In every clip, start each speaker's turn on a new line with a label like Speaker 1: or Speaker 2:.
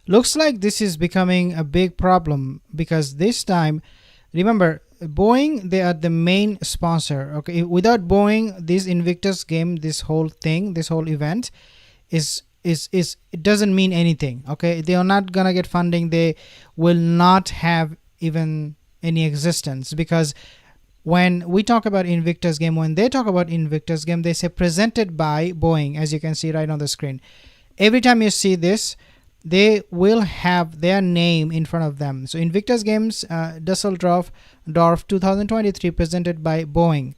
Speaker 1: Looks like this is becoming a big problem because this time, remember, Boeing, they are the main sponsor. Okay, without Boeing, this Invictus game, this whole thing, this whole event is it doesn't mean anything. Okay, they are not gonna get funding. They will not have even any existence because when we talk about Invictus game, when they talk about Invictus game, they say presented by Boeing, as you can see right on the screen. Every time you see this, they will have their name in front of them. So Invictus Games Dusseldorf 2023 presented by Boeing.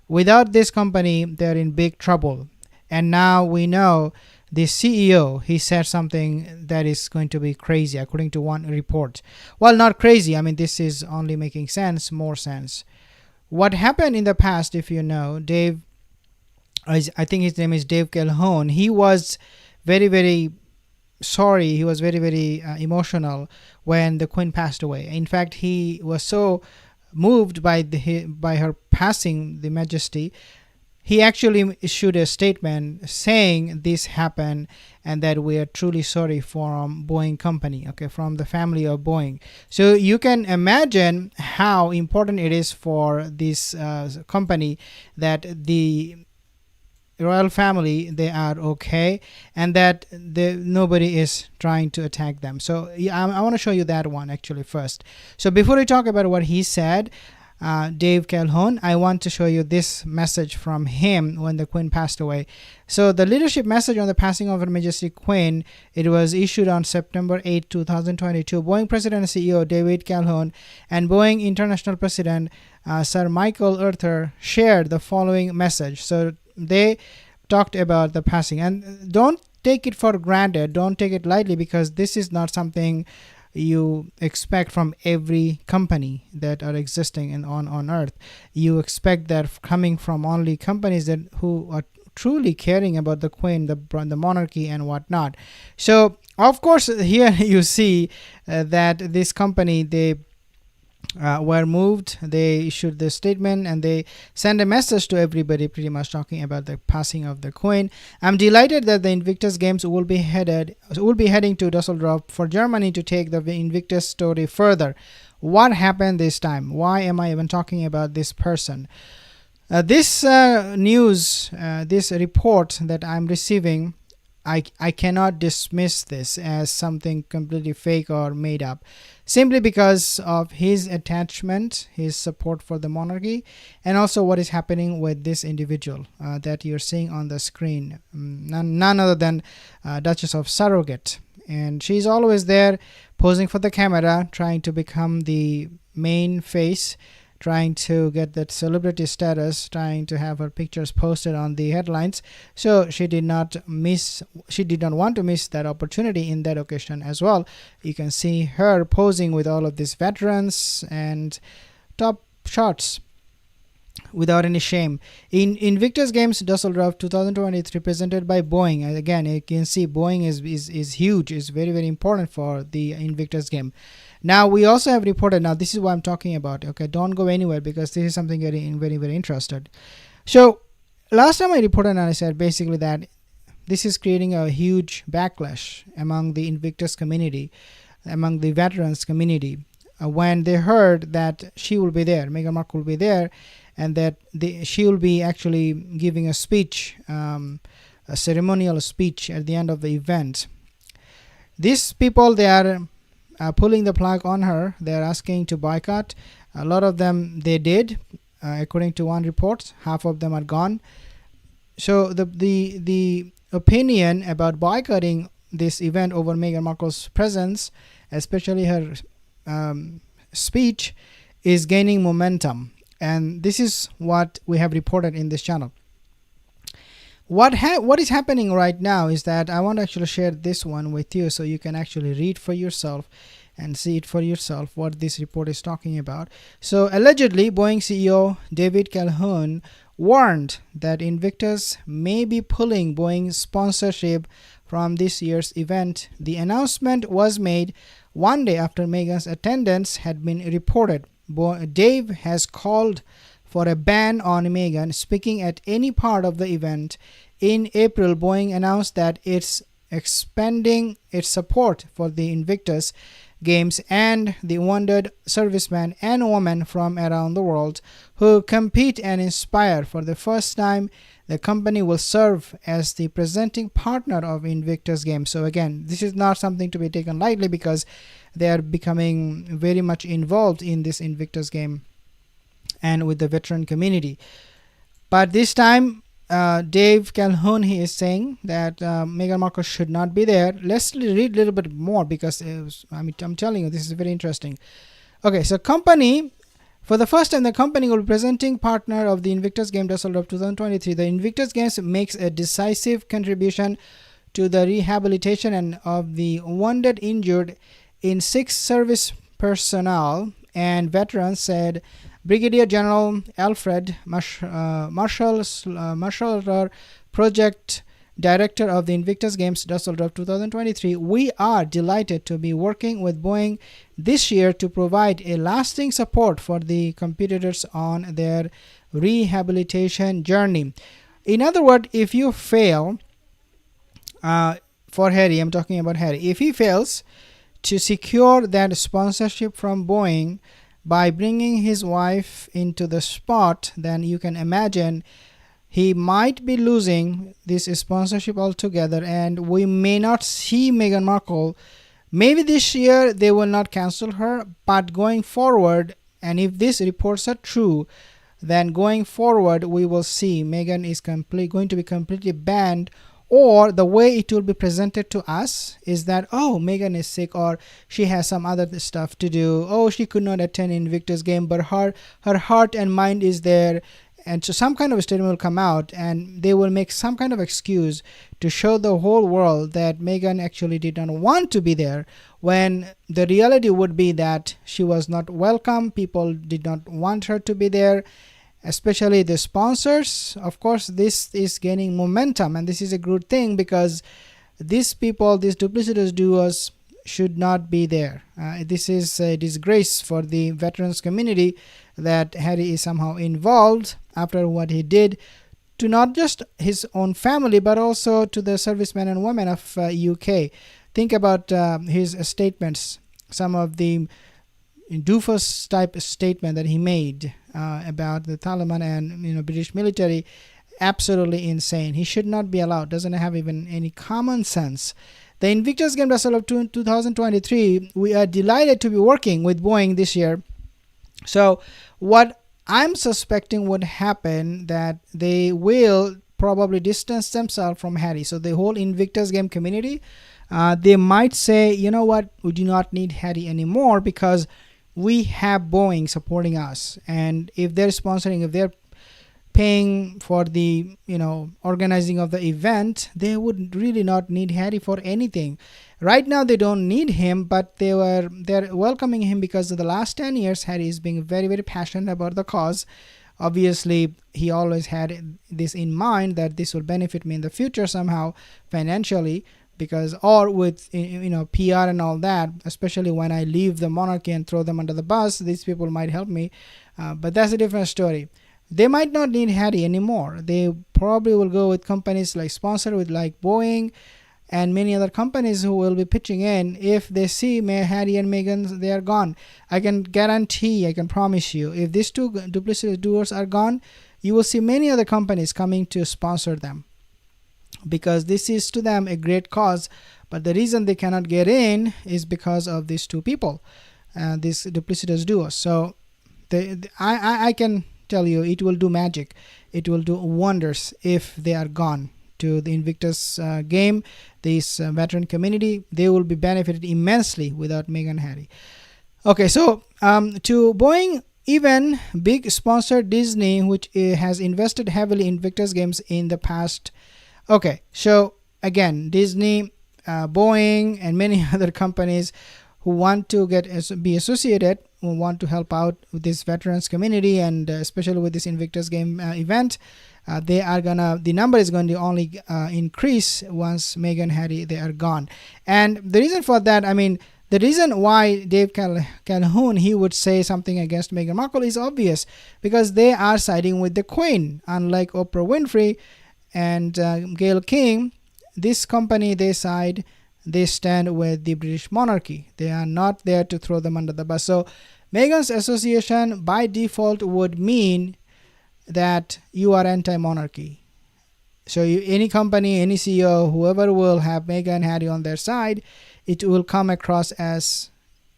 Speaker 1: Without this company, they're in big trouble. And now we know the CEO, he said something that is going to be crazy according to one report. Well, not crazy. I mean, this is only making sense, more sense. What happened in the past, if you know, Dave, I think his name is Dave Calhoun, he was very, very sorry. He was very, very emotional when the queen passed away. In fact, he was so moved by her passing, the majesty. He actually issued a statement saying this happened and that we are truly sorry from Boeing company, okay, from the family of Boeing. So you can imagine how important it is for this company that the royal family, they are okay, and that nobody is trying to attack them. So yeah, I want to show you that one actually first. So before we talk about what he said, Dave Calhoun, I want to show you this message from him when the queen passed away. So the leadership message on the passing of Her Majesty Queen, it was issued on September 8, 2022. Boeing President and CEO David Calhoun and Boeing International President Sir Michael Arthur shared the following message. So they talked about the passing, and don't take it for granted, don't take it lightly, because this is not something you expect from every company that are existing on earth. You expect that coming from only companies that who are truly caring about the queen, the monarchy and whatnot. So of course here you see that this company, they were moved. They issued the statement and they sent a message to everybody pretty much talking about the passing of the queen. I'm delighted that the Invictus Games will be heading to Dusseldorf for Germany to take the Invictus story further. What happened this time? Why am I even talking about this person? This news, this report that I'm receiving, I cannot dismiss this as something completely fake or made up, simply because of his attachment, his support for the monarchy, and also what is happening with this individual that you're seeing on the screen. None other than Duchess of Surrogate. And she's always there posing for the camera, trying to become the main face, trying to get that celebrity status, trying to have her pictures posted on the headlines. So she did not want to miss that opportunity in that occasion as well. You can see her posing with all of these veterans and top shots without any shame. In Invictus Games Dusseldorf 2023 presented by Boeing. And again, you can see Boeing is huge, is very, very important for the Invictus game. Now we also have reported, now this is what I'm talking about, okay, don't go anywhere because this is something very, very, very interested. So last time I reported and I said basically that this is creating a huge backlash among the Invictus community, among the veterans community, when they heard that she will be there, Meghan Markle will be there, and that she will be actually giving a speech, a ceremonial speech at the end of the event. These people, they are pulling the plug on her. They are asking to boycott. A lot of them, they did, according to one report. Half of them are gone. So the opinion about boycotting this event over Meghan Markle's presence, especially her speech, is gaining momentum. And this is what we have reported in this channel. What is happening right now is that I want to actually share this one with you so you can actually read for yourself and see it for yourself what this report is talking about. So allegedly, Boeing CEO David Calhoun warned that Invictus may be pulling Boeing's sponsorship from this year's event. The announcement was made one day after Meghan's attendance had been reported. Dave has called for a ban on Meghan speaking at any part of the event. In April, Boeing announced that its expanding its support for the Invictus Games and the wounded servicemen and women from around the world who compete and inspire. For the first time, the company will serve as the presenting partner of Invictus Games. So again, this is not something to be taken lightly because they are becoming very much involved in this Invictus game and with the veteran community. But this time, Dave Calhoun, he is saying that Meghan Markle should not be there. Let's read a little bit more because I'm telling you, this is very interesting. Okay, so company, for the first time, the company will be presenting partner of the Invictus Game Düsseldorf 2023. The Invictus Games makes a decisive contribution to the rehabilitation and of the wounded, injured in 6 service personnel and veterans, said Brigadier General Alfred Marshall, Project Director of the Invictus Games Düsseldorf 2023. We are delighted to be working with Boeing this year to provide a lasting support for the competitors on their rehabilitation journey. In other words, if you fail, for Harry, I'm talking about Harry, if he fails to secure that sponsorship from Boeing by bringing his wife into the spot, then you can imagine he might be losing this sponsorship altogether, and we may not see Meghan Markle. Maybe this year they will not cancel her, but going forward, and if these reports are true, then going forward we will see Meghan is going to be completely banned. Or the way it will be presented to us is that, oh, Meghan is sick, or she has some other stuff to do. Oh, she could not attend Invictus game, but her heart and mind is there. And so some kind of a statement will come out, and they will make some kind of excuse to show the whole world that Meghan actually did not want to be there, when the reality would be that she was not welcome. People did not want her to be there, especially the sponsors. Of course, this is gaining momentum, and this is a good thing because these people, these duplicitous duos, should not be there. This is a disgrace for the veterans community that Harry is somehow involved after what he did to not just his own family but also to the servicemen and women of UK. Think about his statements, some of the doofus type statement that he made about the Taliban and British military. Absolutely insane. He should not be allowed. Doesn't have even any common sense. The Invictus Game Düsseldorf 2023, we are delighted to be working with Boeing this year. So what I'm suspecting would happen, that they will probably distance themselves from Harry. So the whole Invictus Game community, they might say, you know what, we do not need Harry anymore because we have Boeing supporting us. And if they're sponsoring, if they're paying for the organizing of the event, they would really not need Harry for anything. Right now they don't need him, but they're welcoming him because of the last 10 years Harry is being very, very passionate about the cause. Obviously he always had this in mind, that this will benefit me in the future somehow financially, because or with PR and all that, especially when I leave the monarchy and throw them under the bus, these people might help me, but that's a different story. They might not need Harry anymore. They probably will go with companies like Boeing and many other companies who will be pitching in. If they see Harry and Meghan, they are gone. I can guarantee, I can promise you, if these two duplicitous duos are gone, you will see many other companies coming to sponsor them, because this is to them a great cause. But the reason they cannot get in is because of these two people, these duplicitous duos. So I can tell you, it will do magic. It will do wonders if they are gone to the Invictus game. This veteran community, they will be benefited immensely without Meghan and Harry. Okay, so to Boeing, even big sponsor Disney, which has invested heavily in Invictus games in the past. Okay, so again, Disney, Boeing, and many other companies who want to be associated, who want to help out with this veterans community, and especially with this Invictus game event, the number is going to only increase once Meghan and Harry, they are gone. And the reason for that, the reason why Dave Calhoun, he would say something against Meghan Markle is obvious, because they are siding with the Queen. Unlike Oprah Winfrey and Gayle King, this company, they stand with the British monarchy. They are not there to throw them under the bus. So Meghan's association by default would mean that you are anti-monarchy. So any company, any CEO, whoever will have Meghan and Harry on their side, it will come across as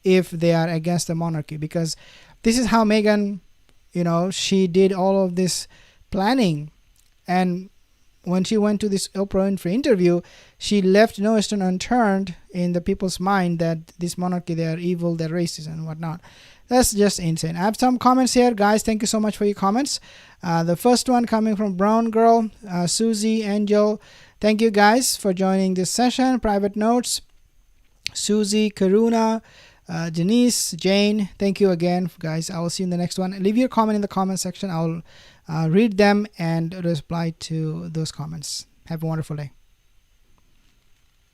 Speaker 1: if they are against the monarchy, because this is how Meghan, she did all of this planning. And when she went to this Oprah Winfrey interview, she left no stone unturned in the people's mind that this monarchy, they are evil, they're racist and whatnot. That's just insane. I have some comments here, guys. Thank you so much for your comments. The first one coming from Brown Girl, Susie, Angel. Thank you guys for joining this session. Private Notes, Susie, Karuna, Denise, Jane. Thank you again, guys. I will see you in the next one. Leave your comment in the comment section. I'll read them and reply to those comments. Have a wonderful day.